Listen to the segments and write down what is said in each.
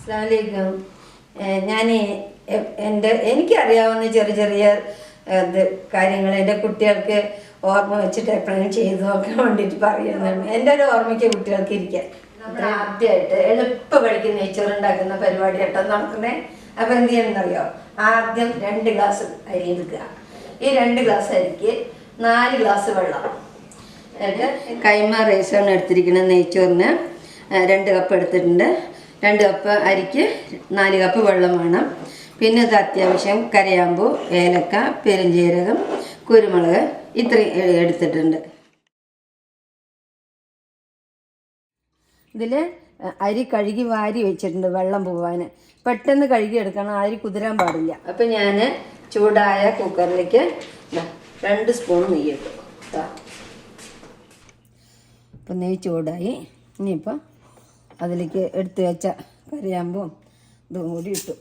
അസ്സലാമലൈക്കും. ഞാൻ എനിക്കറിയാവുന്ന ചെറിയ ചെറിയ കാര്യങ്ങൾ എൻ്റെ കുട്ടികൾക്ക് ഓർമ്മ വെച്ചിട്ട് എപ്പോഴും ചെയ്ത് നോക്കാൻ വേണ്ടിയിട്ട് പറയുന്നുണ്ട്. എൻ്റെ ഒരു ഓർമ്മയ്ക്ക് കുട്ടികൾക്ക് ഇരിക്കാൻ നമ്മൾ ആദ്യമായിട്ട് എളുപ്പം കഴിക്കുന്ന നെയ്ച്ചോറ് ഉണ്ടാക്കുന്ന പരിപാടി കേട്ടോ നടക്കുന്നേ. അപ്പം എന്ത് ചെയ്യണമെന്നറിയോ? ആദ്യം 2 ഗ്ലാസ് അരി എടുക്കുക. ഈ 2 ഗ്ലാസ് അരിക്ക് 4 ഗ്ലാസ് വെള്ളം. എന്നിട്ട് കൈമ റൈസാണ് എടുത്തിരിക്കുന്നത്. നെയ്ച്ചോറിന് 2 കപ്പ് എടുത്തിട്ടുണ്ട്. 2 കപ്പ് അരിക്ക് 4 കപ്പ് വെള്ളം വേണം. പിന്നെ ഇത് അത്യാവശ്യം കരയാമ്പൂ, ഏലക്ക, പെരുംജീരകം, കുരുമുളക് ഇത്രയും എടുത്തിട്ടുണ്ട്. ഇതിൽ അരി കഴുകി വാരി വെച്ചിട്ടുണ്ട് വെള്ളം പോവാൻ. പെട്ടെന്ന് കഴുകി എടുക്കണം, അരി കുതിരാൻ പാടില്ല. അപ്പം ഞാൻ ചൂടായ കുക്കറിലേക്ക് 2 സ്പൂൺ നെയ്യ് ഇട്ടു. അപ്പം നെയ്യ് ചൂടായി. ഇനിയിപ്പോൾ അതിലേക്ക് എടുത്ത് വെച്ച കറിയാമ്പും ഇതും കൂടി ഇട്ടു.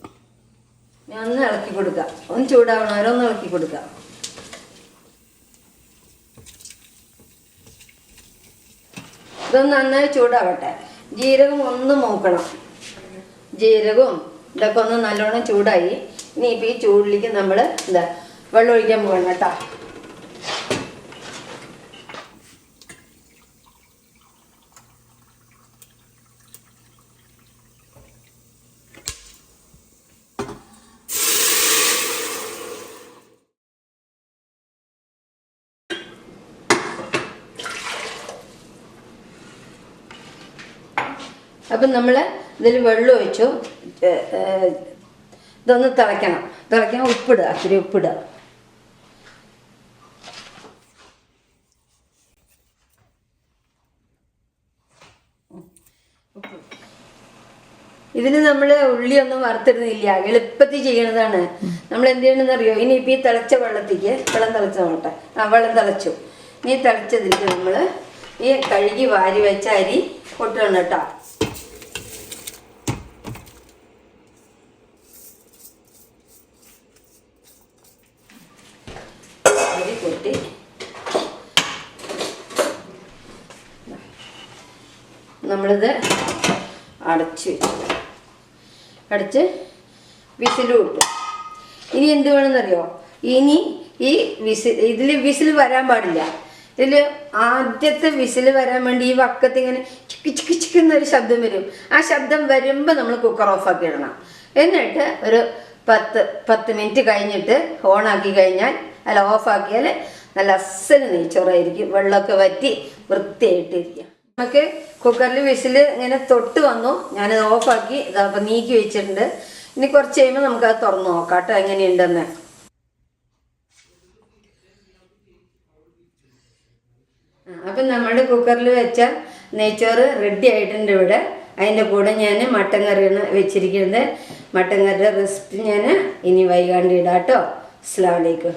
ഞാൻ ഒന്ന് ഇളക്കി കൊടുക്കാം. ഒന്ന് ചൂടാവണവരെ ഒന്ന് ഇളക്കി കൊടുക്കാം. ഇതൊന്ന് നന്നായി ചൂടാവട്ടെ. ജീരകം ഒന്ന് മൂക്കണം. ജീരകവും ഇതൊക്കെ ഒന്ന് നല്ലോണം ചൂടായി. ഇനിയിപ്പോൾ ഈ ചൂടിലേക്ക് നമ്മൾ വെള്ളം ഒഴിക്കാൻ പോകണം കേട്ടോ. അപ്പം നമ്മൾ ഇതിൽ വെള്ളം ഒഴിച്ചു. ഇതൊന്ന് തിളയ്ക്കണം. ഉപ്പിടുക, ഇത്തിരി ഉപ്പിടുക. ഇതിന് നമ്മൾ ഉള്ളിയൊന്നും വറുത്തിടുന്നില്ല, എളുപ്പത്തിൽ ചെയ്യണതാണ്. നമ്മൾ എന്ത് ചെയ്യണമെന്ന് അറിയോ? ഇനിയിപ്പോൾ ഈ തിളച്ച വെള്ളത്തേക്ക് വെള്ളം തിളച്ച് നോട്ടെ. വെള്ളം തിളച്ചു. ഇനി തിളച്ചതിലേക്ക് നമ്മൾ ഈ കഴുകി വാരി വെച്ച അരി കൊട്ടണം കേട്ടോ. അരി കൊട്ടി നമ്മളിത് അടച്ച് വിസിലും ഇട്ടു. ഇനി എന്ത് വേണമെന്നറിയോ? ഇനി ഈ ഇതിൽ വിസിൽ വരാൻ പാടില്ല. ഇതിൽ ആദ്യത്തെ വിസിൽ വരാൻ വേണ്ടി ഈ വക്കത്ത് ഇങ്ങനെ ചിക്ക് ചിക്ക് ചിക്കുന്നൊരു ശബ്ദം വരും. ആ ശബ്ദം വരുമ്പോൾ നമ്മൾ കുക്കർ ഓഫാക്കി ഇടണം. എന്നിട്ട് ഒരു 10 മിനിറ്റ് കഴിഞ്ഞിട്ട് ഓണാക്കി കഴിഞ്ഞാൽ ഓഫാക്കിയാൽ നല്ല അസൽ നെയ്ച്ചോറായിരിക്കും. വെള്ളമൊക്കെ വറ്റി വൃത്തിയായിട്ടിരിക്കുക. നമുക്ക് കുക്കറിൽ വിസിൽ ഇങ്ങനെ തൊട്ട് വന്നു. ഞാനത് ഓഫാക്കി ഇതപ്പം നീക്കി വെച്ചിട്ടുണ്ട്. ഇനി കുറച്ച് കഴിയുമ്പോൾ നമുക്കത് തുറന്ന് നോക്കാം കേട്ടോ എങ്ങനെയുണ്ടെന്ന്. അപ്പം നമ്മുടെ കുക്കറിൽ വെച്ച നെയ്ച്ചോറ് റെഡി ആയിട്ടുണ്ട് ഇവിടെ. അതിൻ്റെ കൂടെ ഞാൻ മട്ടൻ കറിയാണ് വെച്ചിരിക്കുന്നത്. മട്ടൻ കറിയുടെ റെസിപ്പി ഞാൻ ഇനി വൈകാണ്ട് ഇടാം കേട്ടോ. അസ്സലാമു അലൈക്കും.